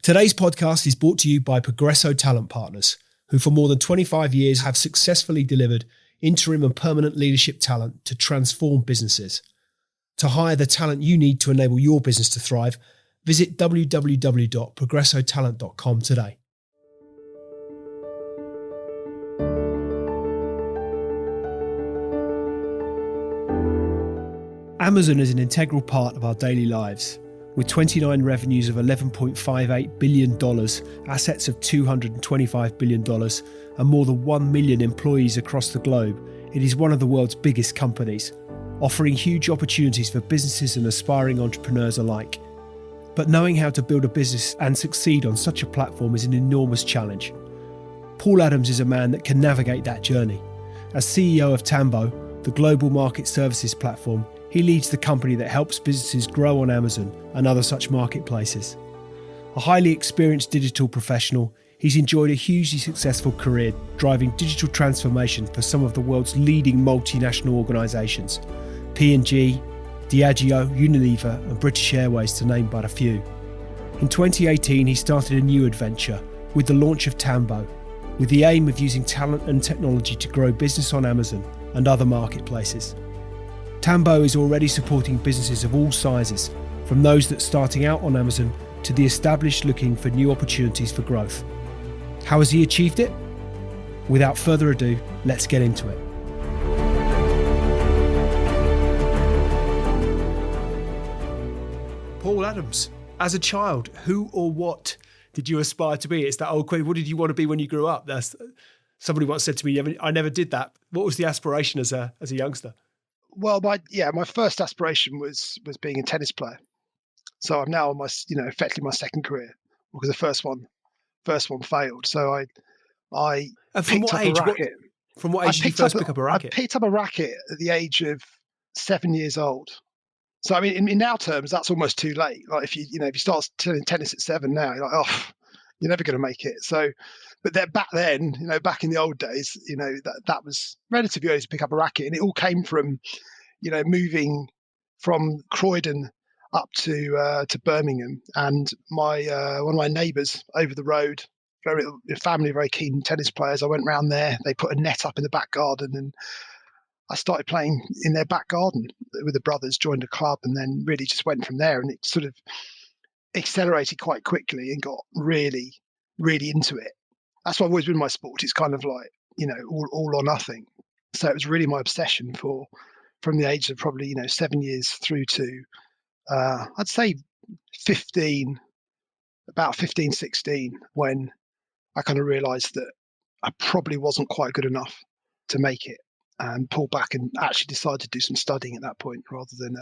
Today's podcast is brought to you by Progresso Talent Partners, who for more than 25 years have successfully delivered interim and permanent leadership talent to transform businesses. To hire the talent you need to enable your business to thrive, visit www.progressotalent.com today. Amazon is an integral part of our daily lives. With 29 revenues of $11.58 billion, assets of $225 billion, and more than 1 million employees across the globe, it is one of the world's biggest companies, offering huge opportunities for businesses and aspiring entrepreneurs alike. But knowing how to build a business and succeed on such a platform is an enormous challenge. Paul Adams is a man that can navigate that journey. As CEO of Tambo, the global market services platform, he leads the company that helps businesses grow on Amazon and other such marketplaces. A highly experienced digital professional, he's enjoyed a hugely successful career driving digital transformation for some of the world's leading multinational organisations, P&G, Diageo, Unilever and British Airways to name but a few. In 2018, he started a new adventure with the launch of Tambo, with the aim of using talent and technology to grow business on Amazon and other marketplaces. Tambo is already supporting businesses of all sizes, from those that starting out on Amazon to the established looking for new opportunities for growth. How has he achieved it? Without further ado, let's get into it. Paul Adams, as a child, who or what did you aspire to be? It's that old question, what did you want to be when you grew up? Somebody once said to me, I never did that. What was the aspiration as a youngster? Well, my first aspiration was being a tennis player. So I'm now on my, effectively my second career, because the first one failed. So I picked up a racket. From what age did you first pick up a racket? I picked up a racket at the age of 7 years old. So I mean, in now terms, that's almost too late. Like if you start playing tennis at 7 now, you're like, oh, you're never going to make it. So, but back then, back in the old days, that was relatively early to pick up a racket, and it all came from, moving from Croydon up to Birmingham, and my one of my neighbours over the road, very keen tennis players. I went round there. They put a net up in the back garden, and I started playing in their back garden with the brothers. Joined a club, and then really just went from there. And it sort of accelerated quite quickly and got really, really into it. That's what I've always been my sport. It's kind of like, all or nothing. So it was really my obsession from the age of probably, 7 years through to, I'd say 15, 16, when I kind of realized that I probably wasn't quite good enough to make it, and pulled back and actually decided to do some studying at that point rather than,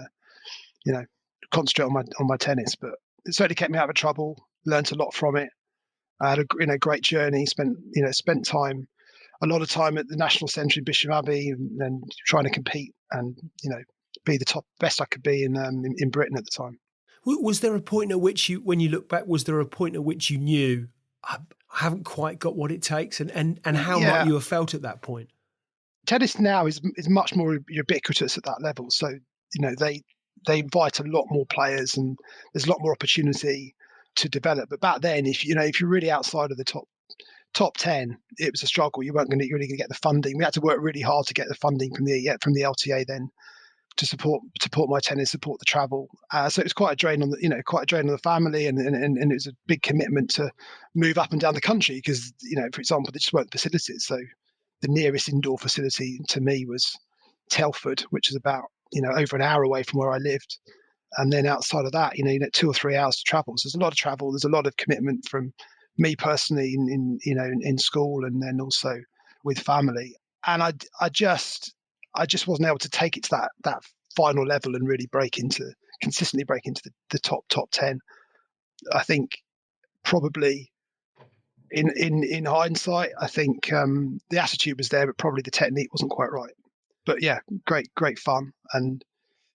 concentrate on my tennis. But it certainly kept me out of trouble, learned a lot from it. I had a great journey, spent a lot of time at the National Centre in Bishop Abbey, and then trying to compete and, be the best I could be in Britain at the time. Was there a point at which when you look back, was there a point at which you knew I haven't quite got what it takes, and how might you have felt at that point? Tennis now is much more ubiquitous at that level. So, they invite a lot more players, and there's a lot more opportunity to develop. But back then, if you're really outside of the top 10, it was a struggle. You weren't really going to get the funding. We had to work really hard to get the funding from the LTA then to support my tennis, support the travel. So it was quite a drain on the family, and it was a big commitment to move up and down the country because, for example, there just weren't facilities. So the nearest indoor facility to me was Telford, which is about, over an hour away from where I lived. And then outside of that, 2 or 3 hours to travel. So there's a lot of travel. There's a lot of commitment from me personally in school, and then also with family. And I just wasn't able to take it to that final level and really consistently break into the top 10. I think probably in hindsight, I think the attitude was there, but probably the technique wasn't quite right. But yeah, great fun, and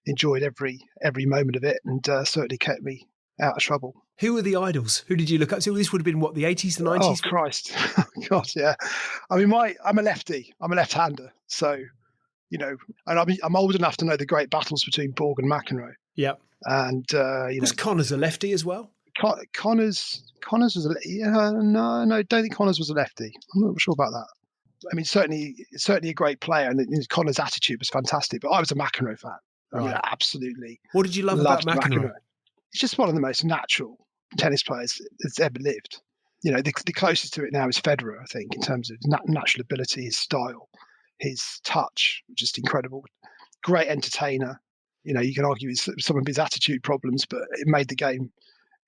enjoyed every moment of it, and certainly kept me out of trouble. Who were the idols? Who did you look up to? This would have been what, the 80s, the 90s? Oh Christ, God, yeah. I mean, I'm a lefty. I'm a left-hander, so and I'm old enough to know the great battles between Borg and McEnroe. Yeah. And was Connor's a lefty as well? Connors was no, don't think Connors was a lefty. I'm not sure about that. I mean, certainly a great player, and Connors' attitude was fantastic. But I was a McEnroe fan. I mean, Right. I absolutely What did you love about loved McEnroe? He's just one of the most natural tennis players that's ever lived. You know, the closest to it now is Federer, I think, in terms of natural ability, his style, his touch, just incredible. Great entertainer. You know, you can argue with some of his attitude problems, but it made the game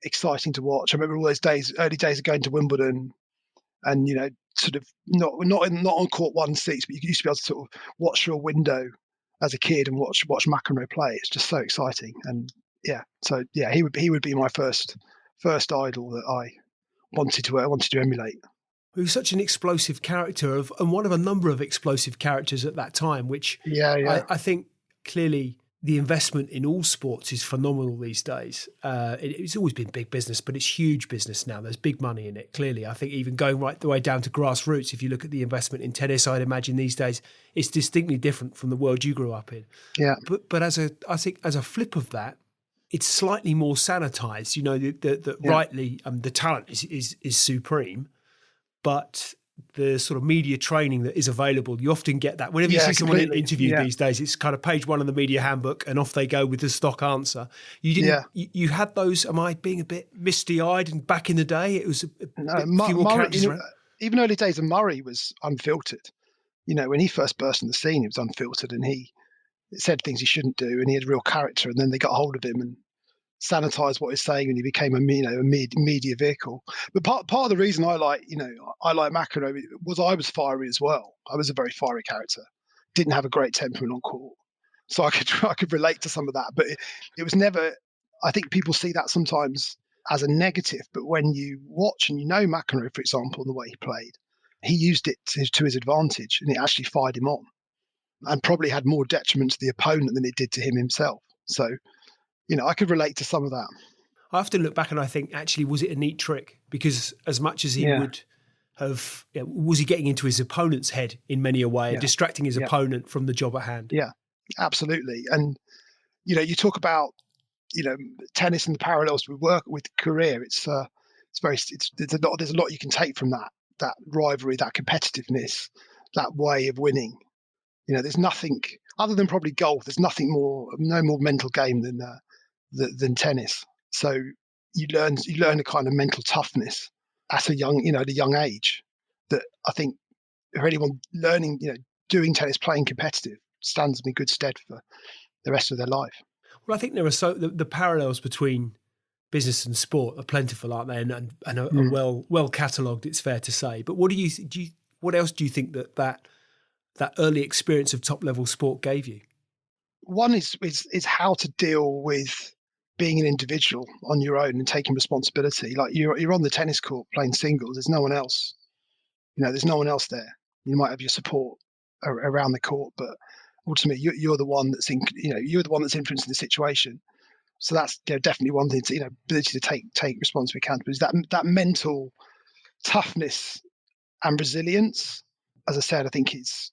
exciting to watch. I remember all those days, early days of going to Wimbledon, and sort of not on court one seats, but you used to be able to sort of watch through a window as a kid and watch McEnroe play. It's just so exciting, and he would be my first idol that I wanted to emulate. He was such an explosive character and one of a number of explosive characters at that time, which I think clearly the investment in all sports is phenomenal these days. It's always been big business, but it's huge business now. There's big money in it, clearly. I think even going right the way down to grassroots, if you look at the investment in tennis, I'd imagine these days it's distinctly different from the world you grew up in. Yeah. But I think as a flip of that, it's slightly more sanitized. You know, rightly, the talent is supreme, but the sort of media training that is available, you often get that. Whenever you see someone interviewed these days, it's kind of page one of the media handbook and off they go with the stock answer. You didn't, you had those, am I being a bit misty-eyed? And back in the day, it was a few more characters around. Even early days of Murray was unfiltered. You know, when he first burst on the scene, he was unfiltered and he said things he shouldn't do, and he had real character, and then they got hold of him and sanitize what he's saying, and he became a media vehicle. But part of the reason I like McEnroe was I was fiery as well. I was a very fiery character. Didn't have a great temperament on court, so I could relate to some of that. But it was never. I think people see that sometimes as a negative, but when you watch and McEnroe, for example, the way he played, he used it to his advantage, and it actually fired him on, and probably had more detriment to the opponent than it did to him himself. So, I could relate to some of that. I often look back and I think, actually, was it a neat trick? Because as much as he would have, was he getting into his opponent's head in many a way, distracting his opponent from the job at hand? Yeah, absolutely. And, you talk about, tennis and the parallels we work with career. There's a lot you can take from that rivalry, that competitiveness, that way of winning. There's nothing other than probably golf. There's no more mental game than tennis. So you learn a kind of mental toughness at a young age that I think for anyone learning, doing tennis, playing competitive, stands in good stead for the rest of their life. Well, I think there are the parallels between business and sport are plentiful, aren't they? And are well catalogued, it's fair to say. But what what else do you think that early experience of top level sport gave you? One is how to deal with being an individual on your own and taking responsibility. Like you're on the tennis court playing singles. There's no one else. There's no one else there. You might have your support around the court, but ultimately you're the one that's you're the one that's influencing the situation. So that's definitely one thing to ability to take responsibility, accountability. That mental toughness and resilience, as I said, I think is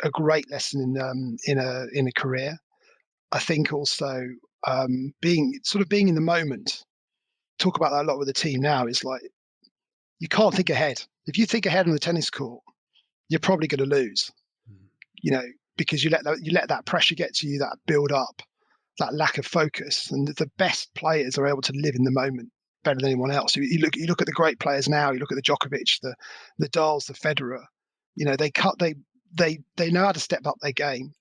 a great lesson in a career. I think also being in the moment. Talk about that a lot with the team now. Is like you can't think ahead. If you think ahead on the tennis court, you're probably going to lose. Because you let that pressure get to you, that build up, that lack of focus. And the best players are able to live in the moment better than anyone else. You look at the great players now. You look at the Djokovic, the Nadals, the Federer. They know how to step up their game,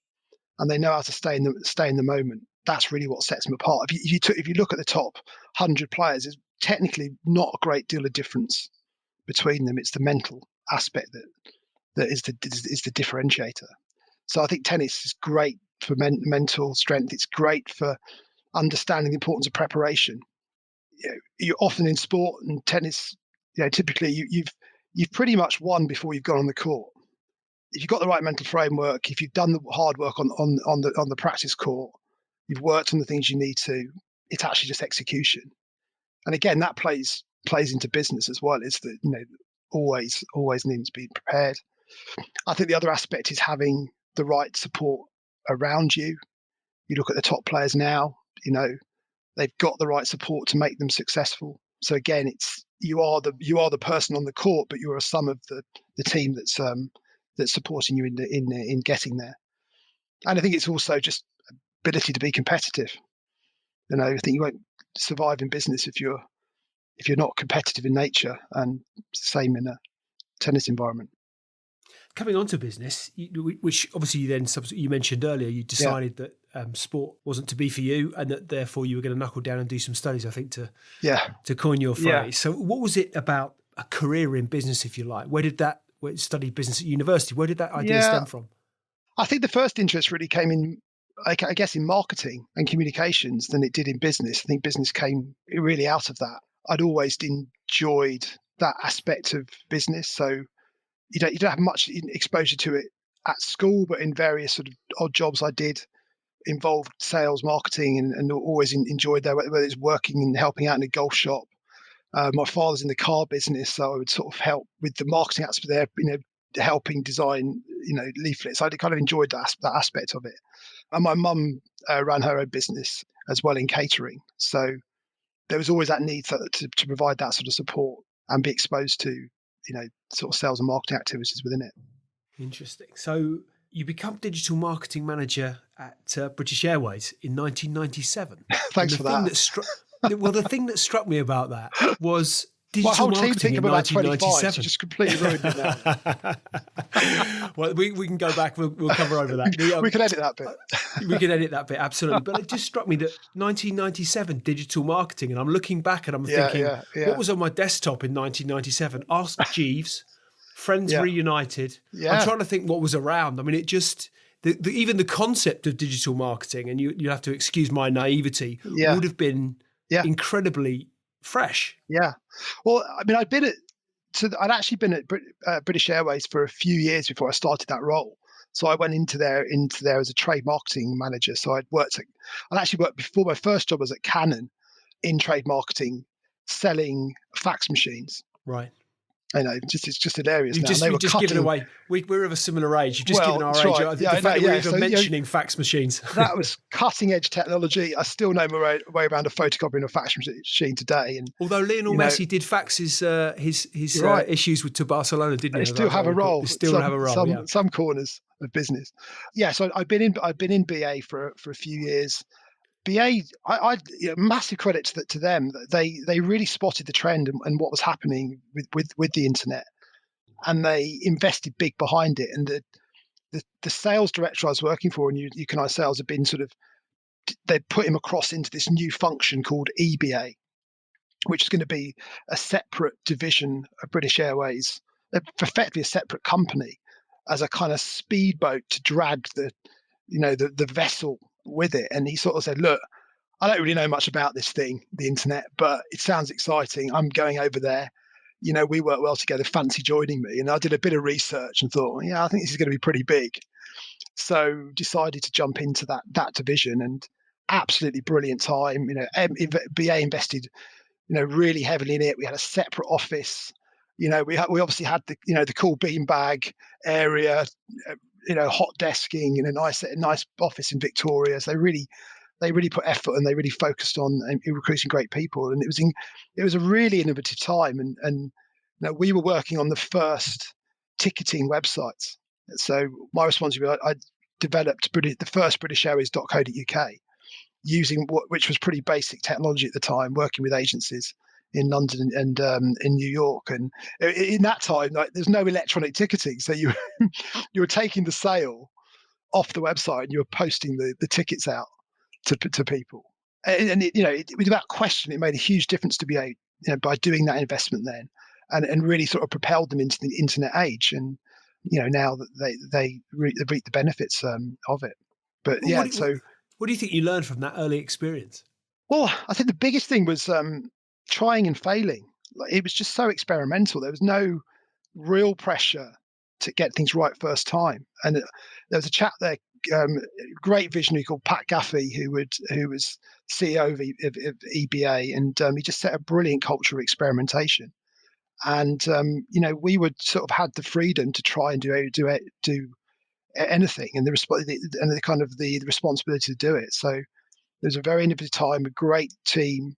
and they know how to stay in the moment. That's really what sets them apart. If you look at the top 100 players, there's technically not a great deal of difference between them. It's the mental aspect that is the differentiator. So I think tennis is great for mental strength. It's great for understanding the importance of preparation. You're often in sport and tennis. Typically you've pretty much won before you've gone on the court. If you've got the right mental framework, if you've done the hard work on the practice court, you've worked on the things you need to. It's actually just execution. And again, that plays into business as well. Is that always needs to be prepared. I think the other aspect is having the right support around you. You look at the top players now. they've got the right support to make them successful. So again, it's you are the person on the court, but you're a sum of the team that's supporting you in getting there. And I think it's also just ability to be competitive. I think you won't survive in business if you're not competitive in nature, and it's the same in a tennis environment. Coming on to business, which obviously you mentioned earlier, you decided that sport wasn't to be for you, and that therefore you were going to knuckle down and do some studies, I think, to coin your phrase. Yeah. So what was it about a career in business, if you like? Where you studied business at university, where did that idea stem from? I think the first interest really came in, I guess, in marketing and communications than it did in business. I think business came really out of that. I'd always enjoyed that aspect of business. So you don't have much exposure to it at school, but in various sort of odd jobs I did involved sales, marketing, and always enjoyed that, whether it's working and helping out in a golf shop. My father's in the car business, so I would sort of help with the marketing aspect there, helping design, leaflets. I kind of enjoyed that aspect of it. And my mum ran her own business as well in catering. So there was always that need to provide that sort of support and be exposed to, sort of sales and marketing activities within it. Interesting. So you become digital marketing manager at British Airways in 1997. Thanks for that. The thing that struck me about that was digital my whole marketing team think in about 1997. You just completely ruined it now. Well, we can go back. We'll cover over that. We can edit that bit. We can edit that bit, absolutely. But it just struck me that 1997 digital marketing, and I'm looking back and I'm thinking, what was on my desktop in 1997? Ask Jeeves, Friends Reunited. Yeah. I'm trying to think what was around. I mean, it just even the concept of digital marketing, and you have to excuse my naivety, would have been incredibly fresh. Yeah. Well, I mean, I'd actually been at British Airways for a few years before I started that role. So I went into there as a trade marketing manager. So I'd actually worked before. My first job was at Canon in trade marketing, selling fax machines. Right. I know, it's just hilarious. You've just given away. We're of a similar age. You've just given our age. Right. The fact that we're even mentioning fax machines. That was cutting edge technology. I still know my way around a photocopying a fax machine today. And although Lionel Messi did fax his issues to Barcelona, didn't he? They still have a role. Some corners of business. Yeah. So I've been in BA for a few years. BA, massive credit to them. They really spotted the trend and what was happening with the internet, and they invested big behind it. And the sales director I was working for, and UConn Sales, had been they put him across into this new function called EBA, which is going to be a separate division of British Airways, effectively a separate company, as a kind of speedboat to drag the vessel with it. And he sort of said, look, I don't really know much about this thing, the internet, but it sounds exciting. I'm going over there. We work well together. Fancy joining me? And I did a bit of research and thought, I think this is going to be pretty big. So decided to jump into that division, and absolutely brilliant time. BA invested, really heavily in it. We had a separate office. We obviously had the cool beanbag area, hot desking in a nice office in Victoria. So they really put effort, and they really focused on recruiting great people. And it was a really innovative time. And we were working on the first ticketing websites. So my responsibility, I developed the first BritishAirways.co.uk using which was pretty basic technology at the time, working with agencies in London and in New York. And in that time, there's no electronic ticketing. So you were taking the sale off the website and you were posting the tickets out to people. And without question, it made a huge difference to BA, by doing that investment then, and really sort of propelled them into the internet age. And now that they reap the benefits of it. But what do you think you learned from that early experience? Well, I think the biggest thing was trying and failing. It was just so experimental. There was no real pressure to get things right first time. And there was a chap there, great visionary called Pat Gaffey, who was CEO of EBA, and he just set a brilliant culture of experimentation. And we would sort of had the freedom to try and do anything, and the responsibility to do it. So It was a very innovative time, a great team,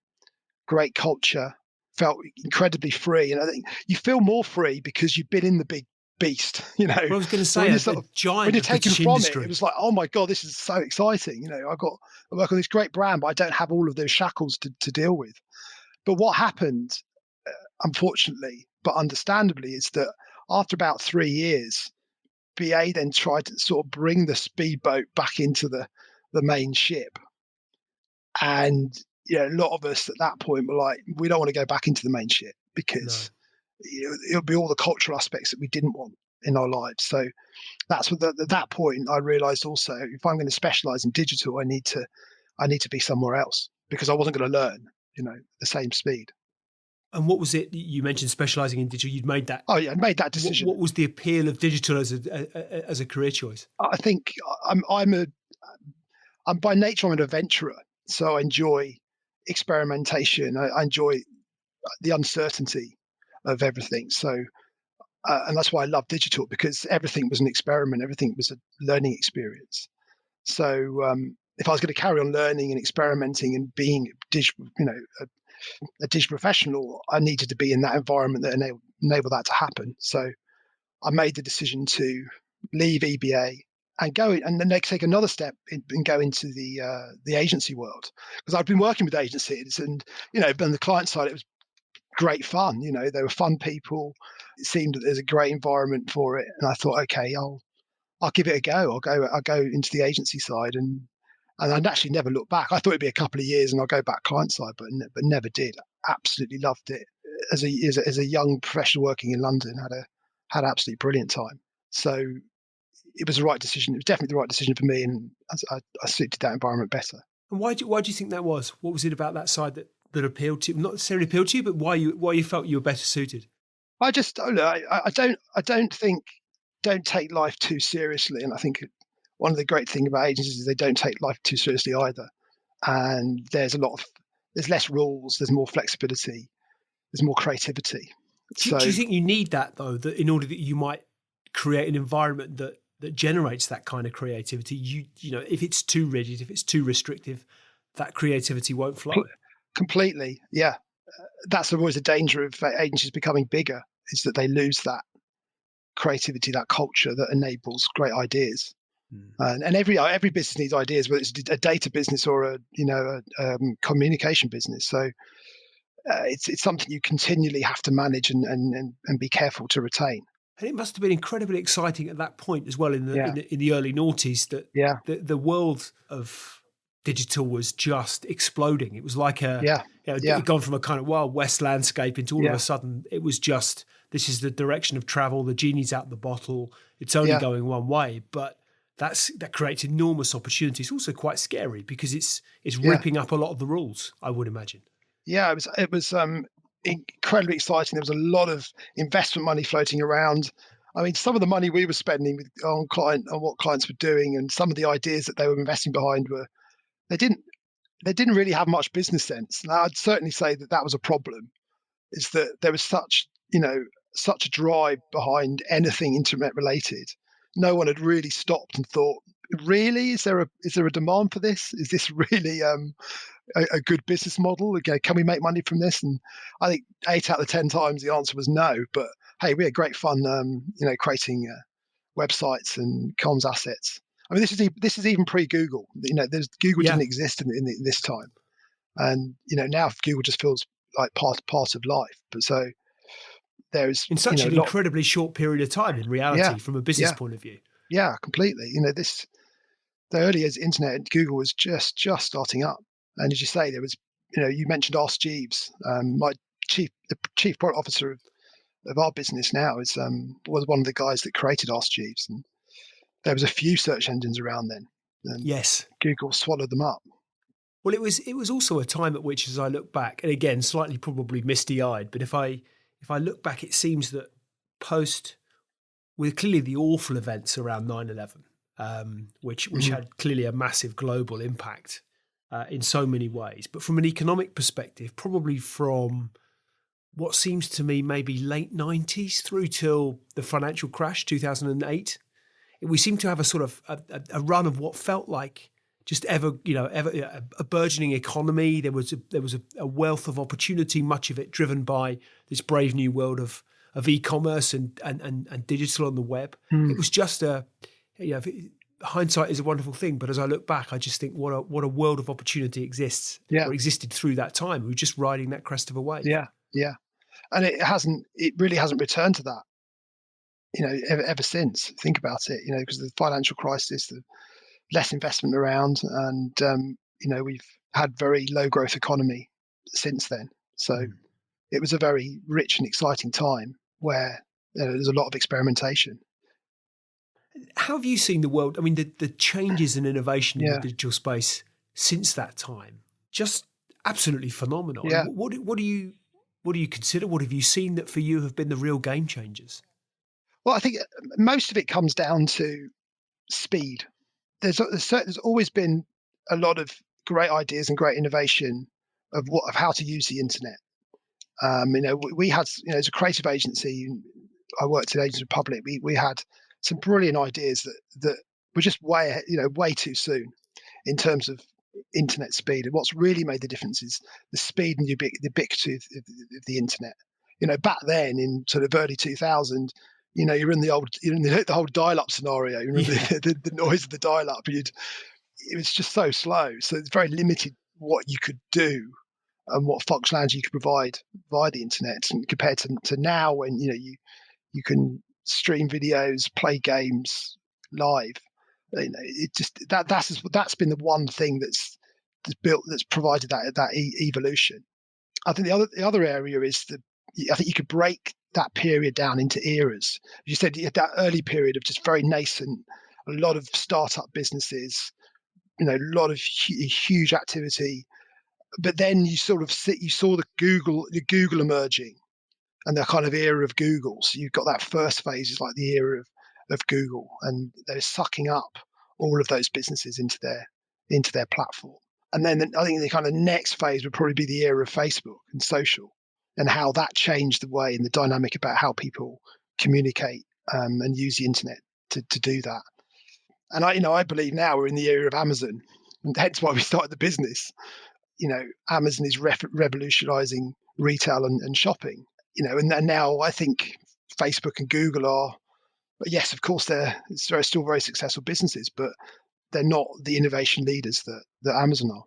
great culture, felt incredibly free. And I think you feel more free because you've been in the big beast, you know. Well, I was going to So say when you're a when giant you're of taken British from it, it industry. was like, oh my God, this is so exciting. You know, I work on this great brand, but I don't have all of those shackles to deal with. But what happened, unfortunately, but understandably, is that after about 3 years, BA then tried to sort of bring the speedboat back into the main ship. And a lot of us at that point were like, we don't want to go back into the main ship No. because it'll be all the cultural aspects that we didn't want in our lives. So that's what at that point I realized also, if I'm going to specialize in digital, I need to be somewhere else because I wasn't going to learn, the same speed. And what was it you mentioned specializing in digital? You'd made that. Oh yeah, I made that What, decision. what was the appeal of digital as a career choice? I think I'm by nature I'm an adventurer, so I enjoy experimentation. I enjoy the uncertainty of everything. So and that's why I love digital, because everything was an experiment, everything was a learning experience. So if I was going to carry on learning and experimenting and being digital, a digital professional, I needed to be in that environment that enable that to happen. So I made the decision to leave EBA and go and then take another step and go into the agency world, because I've been working with agencies and on the client side it was great fun. They were fun people. It seemed that there's a great environment for it, and I thought, okay, I'll give it a go. I'll go into the agency side, and I'd actually never looked back. I thought it'd be a couple of years and I'll go back client side, but never did. Absolutely loved it. As a young professional working in London, had an absolutely brilliant time. So it was the right decision. It was definitely the right decision for me, and I suited that environment better. And why do you think that was? What was it about that side that appealed to you? Not necessarily appealed to you, but why you felt you were better suited? I don't take life too seriously, and I think one of the great things about agencies is they don't take life too seriously either. And there's less rules, there's more flexibility, there's more creativity. Do you think you need that though, that in order that you might create an environment that generates that kind of creativity? If it's too rigid, if it's too restrictive, that creativity won't flow. Completely, yeah. That's always a danger of agencies becoming bigger, is that they lose that creativity, that culture that enables great ideas. And every business needs ideas, whether it's a data business or a communication business. So it's something you continually have to manage and be careful to retain. And it must have been incredibly exciting at that point as well in the early noughties that the world of digital was just exploding. It was like it gone from a kind of Wild West landscape into all of a sudden it was just, this is the direction of travel. The genie's out the bottle. It's only going one way, but that creates enormous opportunities. Also quite scary because it's ripping up a lot of the rules, I would imagine. Yeah, it was incredibly exciting. There was a lot of investment money floating around. I mean, some of the money we were spending on what clients were doing, and some of the ideas that they were investing behind they didn't really have much business sense. Now, I'd certainly say that was a problem. Is that there was such a drive behind anything internet related. No one had really stopped and thought, really, is there a demand for this? Is this really a good business model? Okay, can we make money from this? And I think 8 out of 10 times the answer was no. But hey, we had great fun, creating websites and comms assets. I mean, this is even pre-Google. Google didn't exist in this time, and now Google just feels like part of life. But so there's in such an incredibly short period of time, in reality, from a business point of view. Yeah, completely. The early years of internet, Google was just starting up. And as you say, there was, you mentioned Ask Jeeves. The chief product officer of our business now was one of the guys that created Ask Jeeves. And there was a few search engines around then. And yes. Google swallowed them up. Well, it was also a time at which, as I look back, and again, slightly probably misty-eyed, but if I look back, it seems that with clearly the awful events around 9/11, which had clearly a massive global impact in so many ways, but from an economic perspective, probably from what seems to me maybe late 90s through till the financial crash, 2008, we seem to have a sort of a run of what felt like just ever a burgeoning economy. There was a wealth of opportunity, much of it driven by this brave new world of e-commerce and digital on the web. It was just hindsight is a wonderful thing, but as I look back, I just think what a world of opportunity exists Yeah. or existed through that time. We were just riding that crest of a wave. Yeah. Yeah. And it really hasn't returned to that, ever since. Think about it, because of the financial crisis, the less investment around, and we've had very low growth economy since then. So it was a very rich and exciting time where there's a lot of experimentation. How have you seen the world? I mean, the changes and innovation in the Yeah. digital space since that time, just absolutely phenomenal. Yeah. What do you consider? What have you seen that for you have been the real game changers? Well, I think most of it comes down to speed. There's always been a lot of great ideas and great innovation of how to use the internet. We had, as a creative agency, I worked at Agents Republic. We had some brilliant ideas that were just way too soon in terms of internet speed. And what's really made the difference is the speed and the ubiquity of the internet. Back then in sort of early 2000, you're in the whole dial-up scenario. You remember the noise of the dial-up. It was just so slow. So it's very limited what you could do and what functionality you could provide via the internet, and compared to now, when you can stream videos, play games live. It just that's been the one thing that's provided that evolution. I think the other area is I think you could break that period down into eras. You said you had that early period of just very nascent, a lot of startup businesses, a lot of huge activity. But then you saw the Google emerging, and the kind of era of Google. So you've got that first phase is like the era of Google, and they're sucking up all of those businesses into their platform. And then I think the kind of next phase would probably be the era of Facebook and social, and how that changed the way and the dynamic about how people communicate and use the internet to do that. And I believe now we're in the era of Amazon, and hence why we started the business. Amazon is revolutionizing retail and shopping. And now I think Facebook and Google are, yes, of course, they're still very successful businesses, but they're not the innovation leaders that Amazon are.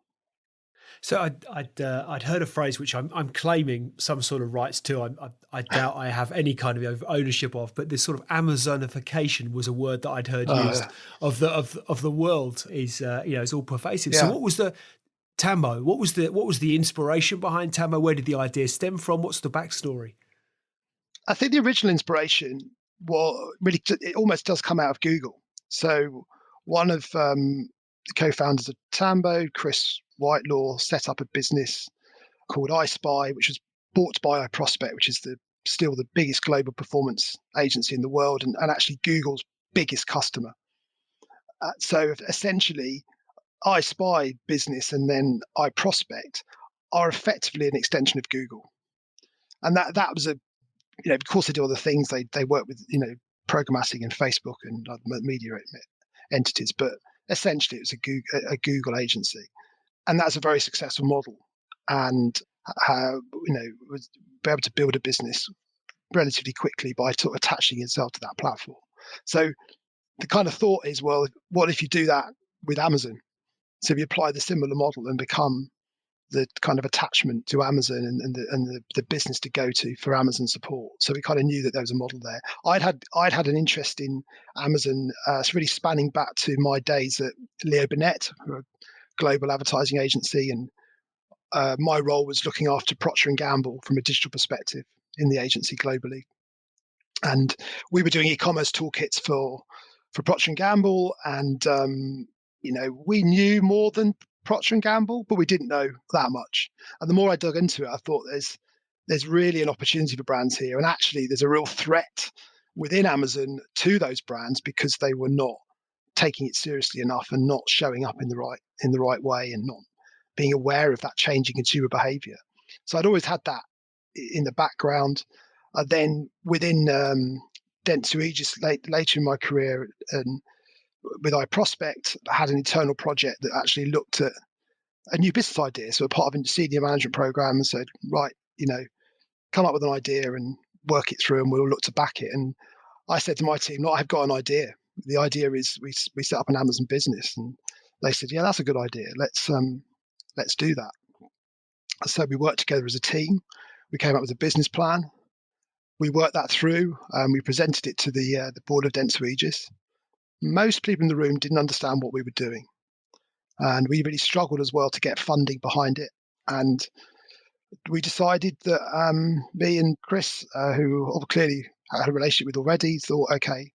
So I'd heard a phrase which I'm claiming some sort of rights to. I doubt I have any kind of ownership of, but this sort of Amazonification was a word that I'd heard used of the world is is all pervasive. Yeah. So what was the Tambo? What was the inspiration behind Tambo? Where did the idea stem from? What's the backstory? I think the original inspiration really, it almost does come out of Google. So one of the co-founders of Tambo, Chris Whitelaw, set up a business called iSpy, which was bought by iProspect, which is still the biggest global performance agency in the world, and actually Google's biggest customer. So essentially, iSpy business and then iProspect are effectively an extension of Google. And that was of course they do other things. They work with, programmatic and Facebook and other media entities, but essentially it's a Google agency. And that's a very successful model, and was able to build a business relatively quickly by attaching itself to that platform. So the kind of thought is, well, what if you do that with Amazon? So if you apply the similar model and become the kind of attachment to Amazon and the business to go to for Amazon support. So we kind of knew that there was a model there. I'd had an interest in Amazon, it's really spanning back to my days at Leo Burnett, a global advertising agency, and my role was looking after Procter and Gamble from a digital perspective in the agency globally. And we were doing e-commerce toolkits for Procter and Gamble, and we knew more than Procter and Gamble, but we didn't know that much. And the more I dug into it, I thought there's really an opportunity for brands here, and actually there's a real threat within Amazon to those brands because they were not taking it seriously enough and not showing up in the right way and not being aware of that changing consumer behavior. So I'd always had that in the background. Then within Dentsu Aegis later in my career, and with iProspect, had an internal project that actually looked at a new business idea. So a part of a senior management program and said, right, come up with an idea and work it through and we'll look to back it. And I said to my team, no, I've got an idea. The idea is we set up an Amazon business. And they said, yeah, that's a good idea. Let's do that. So we worked together as a team. We came up with a business plan. We worked that through. We presented it to the board of Dentsu Aegis. Most people in the room didn't understand what we were doing. And we really struggled as well to get funding behind it. And we decided that me and Chris, who clearly had a relationship with already, thought, okay,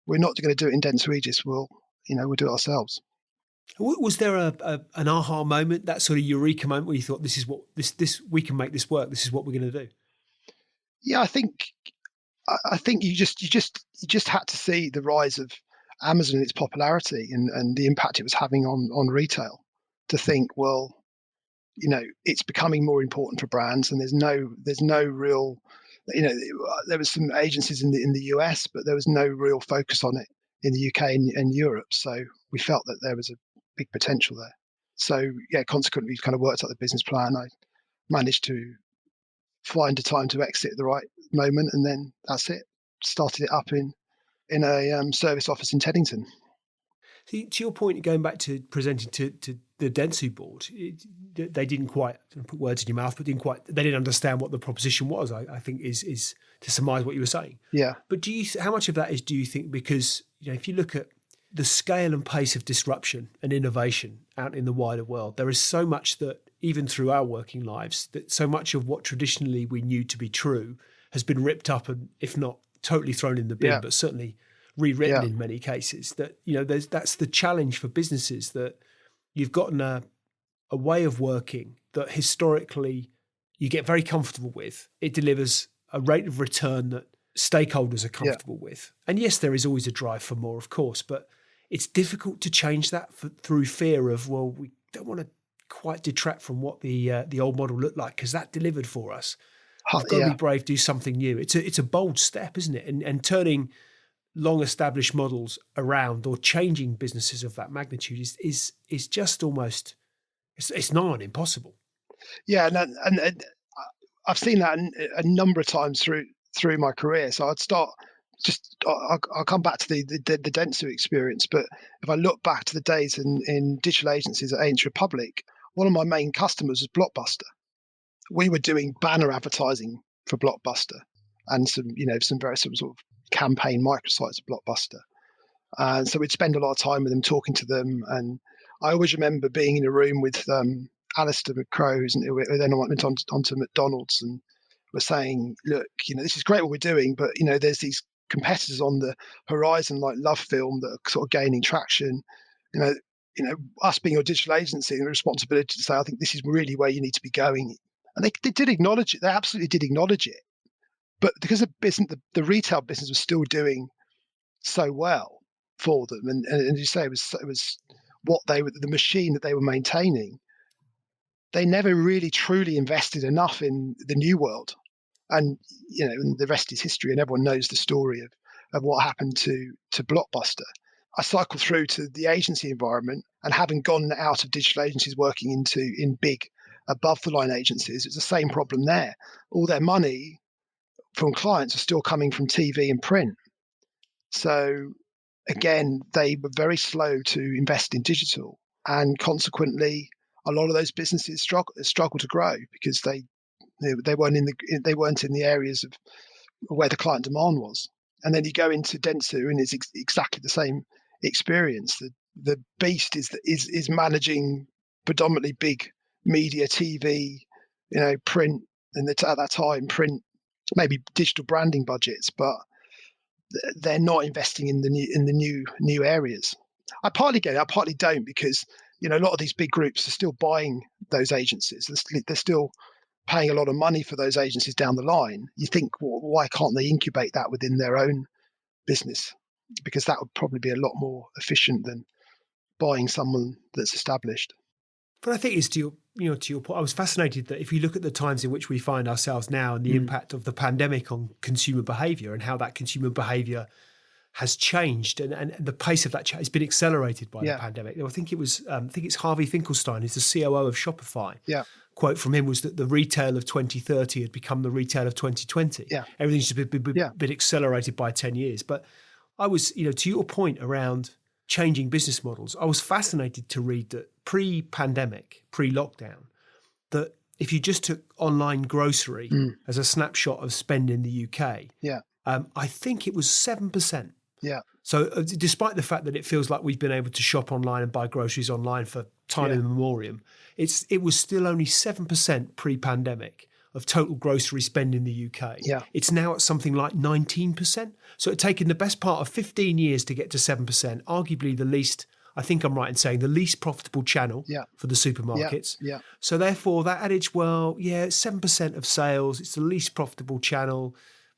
we're not going to do it in Dentsu Aegis. We'll do it ourselves. Was there an aha moment, that sort of eureka moment where you thought, this is what this we can make this work. This is what we're going to do? Yeah, I think you just had to see the rise of Amazon and its popularity and the impact it was having on retail to think, well, it's becoming more important for brands, and there's no real, there was some agencies in the US, but there was no real focus on it in the UK and Europe. So we felt that there was a big potential there. So yeah, consequently, we kind of worked out the business plan. I managed to find a time to exit at the right moment, and then that's it. Started it up in a service office in Teddington. To your point, going back to presenting to the Dentsu board, they didn't quite put words in your mouth, but they didn't understand what the proposition was. I think is to surmise what you were saying. Yeah. But how much of that do you think, because if you look at the scale and pace of disruption and innovation out in the wider world, there is so much that even through our working lives, that so much of what traditionally we knew to be true has been ripped up and, if not totally thrown in the bin, but certainly rewritten in many cases. That that's the challenge for businesses, that you've gotten a way of working that historically you get very comfortable with. It delivers a rate of return that stakeholders are comfortable with. And yes, there is always a drive for more, of course, but it's difficult to change that through fear of, well, we don't want to quite detract from what the old model looked like, because that delivered for us. We've got to be brave, do something new. It's a bold step, isn't it? And turning long-established models around or changing businesses of that magnitude is just almost, it's nigh on impossible. Yeah, and I've seen that a number of times through my career. So I'll come back to the Dentsu experience, but if I look back to the days in digital agencies at Ancient Republic, one of my main customers was Blockbuster. We were doing banner advertising for Blockbuster and some sort of campaign microsites of Blockbuster. And so we'd spend a lot of time with them, talking to them. And I always remember being in a room with Alistair McCrow, who then went on to McDonald's, and was saying, look, this is great what we're doing, but there's these competitors on the horizon like Love Film that are sort of gaining traction. Us being your digital agency, and the responsibility to say, I think this is really where you need to be going. And they did acknowledge it. They absolutely did acknowledge it. But because the retail business was still doing so well for them, and as you say, it was what the machine that they were maintaining. They never really truly invested enough in the new world, and and the rest is history. And everyone knows the story of what happened to Blockbuster. I cycled through to the agency environment, and having gone out of digital agencies working in big above the line agencies, it's the same problem there. All their money from clients are still coming from TV and print. So again, they were very slow to invest in digital, and consequently, a lot of those businesses struggle to grow because they weren't in the areas of where the client demand was. And then you go into Dentsu, and it's exactly the same experience. The beast is managing predominantly big media, TV, print, and at that time, print, maybe digital branding budgets, but they're not investing in the new areas. I partly get it, I partly don't, because a lot of these big groups are still buying those agencies. They're still paying a lot of money for those agencies down the line. You think, well, why can't they incubate that within their own business? Because that would probably be a lot more efficient than buying someone that's established. But I think it's to your point. I was fascinated that if you look at the times in which we find ourselves now and the impact of the pandemic on consumer behaviour, and how that consumer behaviour has changed, and the pace of that change has been accelerated by the Yeah. pandemic. I think it's Harvey Finkelstein, who's the COO of Shopify. Yeah. Quote from him was that the retail of 2030 had become the retail of 2020. Yeah. Everything's just been accelerated by 10 years. But I was, to your point around changing business models, I was fascinated to read that pre-pandemic, pre-lockdown, that if you just took online grocery as a snapshot of spend in the UK, Yeah. I think it was 7%. Yeah. So despite the fact that it feels like we've been able to shop online and buy groceries online for time immemorial, it was still only 7% pre-pandemic of total grocery spend in the UK. Yeah. It's now at something like 19%. So it's taken the best part of 15 years to get to 7%, arguably the least, I think I'm right in saying, the least profitable channel for the supermarkets. Yeah. So therefore that adage, well, yeah, it's 7% of sales, it's the least profitable channel,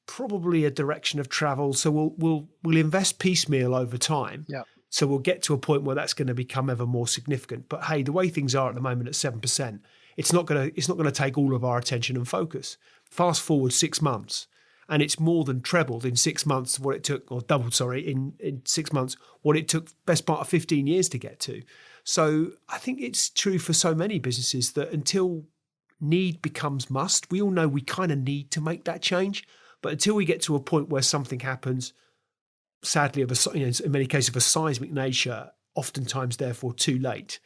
probably a direction of travel. So we'll invest piecemeal over time. Yeah. So we'll get to a point where that's going to become ever more significant. But hey, the way things are at the moment at 7%, it's not going to take all of our attention and focus. Fast forward 6 months, and it's more than trebled in 6 months what it took, or doubled, sorry, in 6 months what it took best part of 15 years to get to. So I think it's true for so many businesses that until need becomes must, we all know we kind of need to make that change. But until we get to a point where something happens, sadly, in many cases of a seismic nature, oftentimes therefore too late,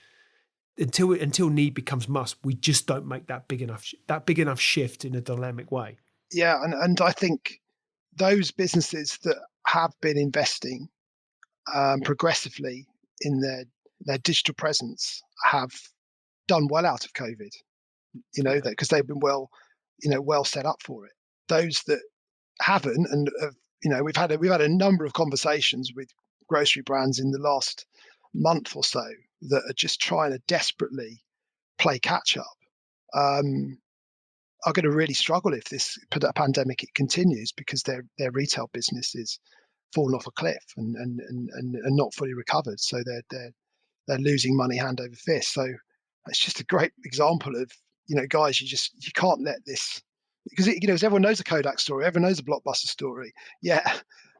until need becomes must, we just don't make that big enough shift in a dynamic way. Yeah, and I think those businesses that have been investing progressively in their digital presence have done well out of COVID. Because they've been well set up for it. Those that haven't, and we've had a number of conversations with grocery brands in the last month or so that are just trying to desperately play catch up. Are going to really struggle if this pandemic continues, because their retail business is fallen off a cliff and not fully recovered. So they're losing money hand over fist. So it's just a great example of, guys, you can't let this, because everyone knows the Kodak story, everyone knows the Blockbuster story. Yeah,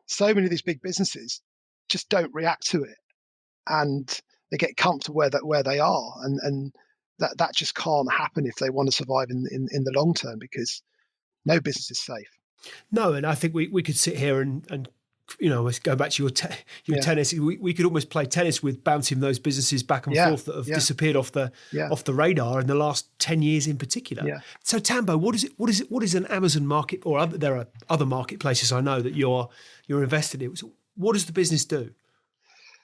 so many of these big businesses just don't react to it, and they get comfortable where they are, and that just can't happen if they want to survive in the long term, because no business is safe. No, and I think we could sit here and let's go back to your tennis. We could almost play tennis with bouncing those businesses back and forth that have disappeared off the radar in the last 10 years in particular. Yeah. So Tambo, what is an Amazon market, or there are other marketplaces I know that you're invested in. So what does the business do?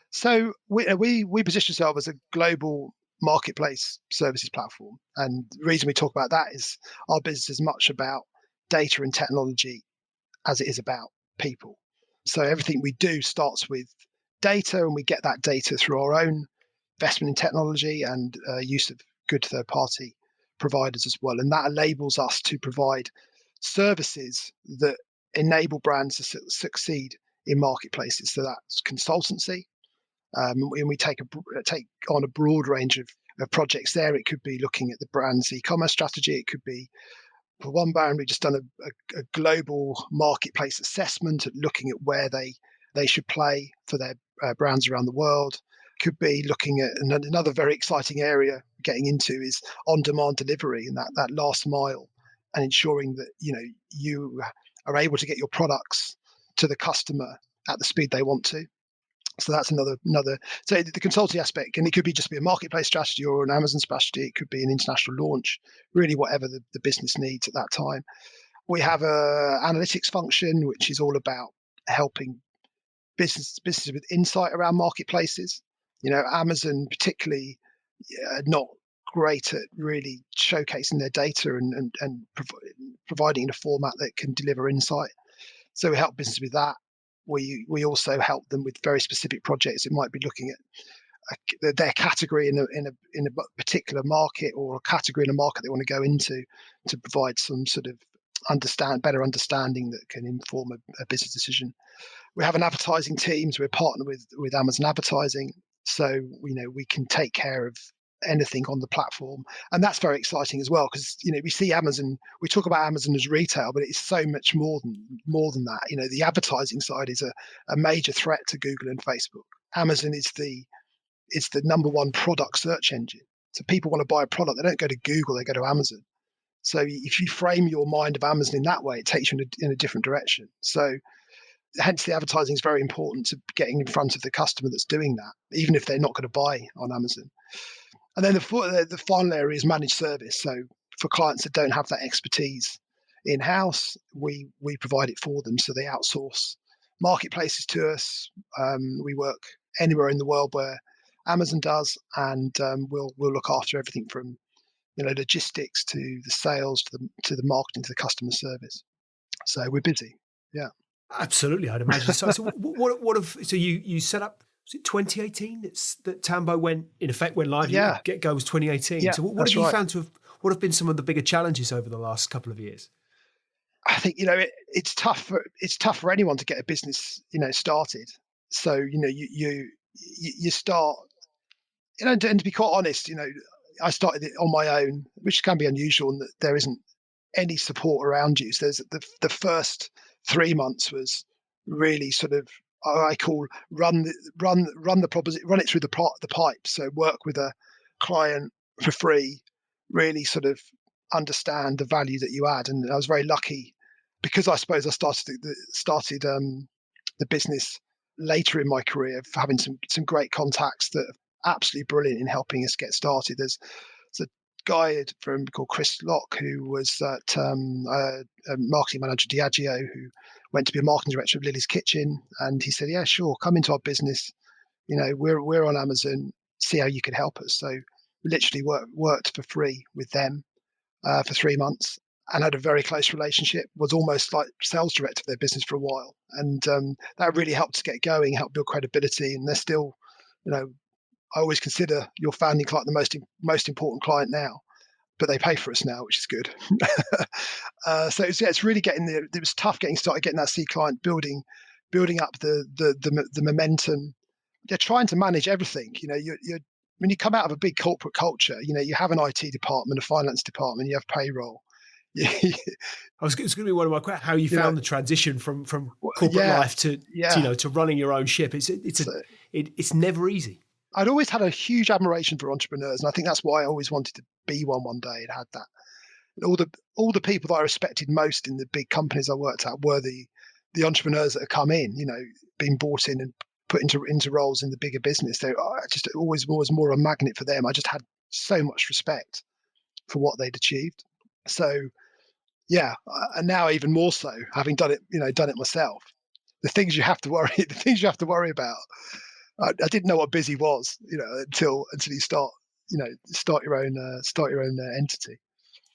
So we position ourselves as a global marketplace services platform, and the reason we talk about that is our business is much about data and technology as it is about people. So everything we do starts with data, and we get that data through our own investment in technology and use of good third-party providers as well. And that enables us to provide services that enable brands to succeed in marketplaces. So that's consultancy. And we take on a broad range of projects there. It could be looking at the brand's e-commerce strategy. It could be, for one brand, we've just done a global marketplace assessment at looking at where they should play for their brands around the world. Could be looking at another very exciting area getting into is on-demand delivery, and that last mile, and ensuring that you are able to get your products to the customer at the speed they want to. So that's another. So the consulting aspect, and it could be just be a marketplace strategy or an Amazon strategy. It could be an international launch, really whatever the business needs at that time. We have a analytics function, which is all about helping businesses with insight around marketplaces. Amazon particularly not great at really showcasing their data and providing in a format that can deliver insight. So we help businesses with that. We also help them with very specific projects. It might be looking at their category in a particular market, or a category in a market they want to go into, to provide some sort of better understanding that can inform a business decision. We have an advertising team, so we're partnered with Amazon Advertising, so we can take care of anything on the platform. And that's very exciting as well, because we see Amazon, we talk about Amazon as retail, but it's so much more than that. The advertising side is a major threat to Google and Facebook. Amazon is the number one product search engine. So people want to buy a product, they don't go to Google, they go to Amazon. So if you frame your mind of Amazon in that way, it takes you in a different direction. So hence the advertising is very important to getting in front of the customer that's doing that, even if they're not going to buy on Amazon. And then the final area is managed service. So for clients that don't have that expertise in-house, we provide it for them. So they outsource marketplaces to us. We work anywhere in the world where Amazon does, and we'll look after everything from logistics to the sales to the marketing to the customer service. So we're busy. Yeah. Absolutely, I'd imagine. So so you set up, was it 2018 that Tambo went live? Yeah. Get-go was 2018. Yeah, So what have you found what have been some of the bigger challenges over the last couple of years? I think it's tough for anyone to get a business started. So you start, and to be quite honest, I started it on my own, which can be unusual, and that there isn't any support around you. So there's the first 3 months was really sort of, I call run the proposition, run it through the pipe. So work with a client for free, really sort of understand the value that you add. And I was very lucky because I suppose I started the business later in my career, for having some great contacts that are absolutely brilliant in helping us get started. There's a guy called Chris Locke, who was at a marketing manager at Diageo, who went to be a marketing director of Lily's Kitchen, and he said, "Yeah, sure, come into our business. We're on Amazon. See how you could help us." So we literally worked for free with them for 3 months, and had a very close relationship. Was almost like sales director of their business for a while, and that really helped us get going, helped build credibility. And they're still, I always consider your founding client the most important client now, but they pay for us now, which is good. So it's really getting there. It was tough getting started, getting that C client, building up the momentum. You're trying to manage everything. You're when you come out of a big corporate culture, you have an IT department, a finance department, you have payroll. It's going to be one of my questions. How you found the transition from corporate life to to running your own ship? It's never easy. I'd always had a huge admiration for entrepreneurs, and I think that's why I always wanted to be one day. It had that. And all the people that I respected most in the big companies I worked at were the entrepreneurs that have come in, being brought in and put into roles in the bigger business. They just always more a magnet for them. I just had so much respect for what they'd achieved. So yeah, and now even more so, having done it myself. The things you have to worry about. I didn't know what busy was, until you start your own entity.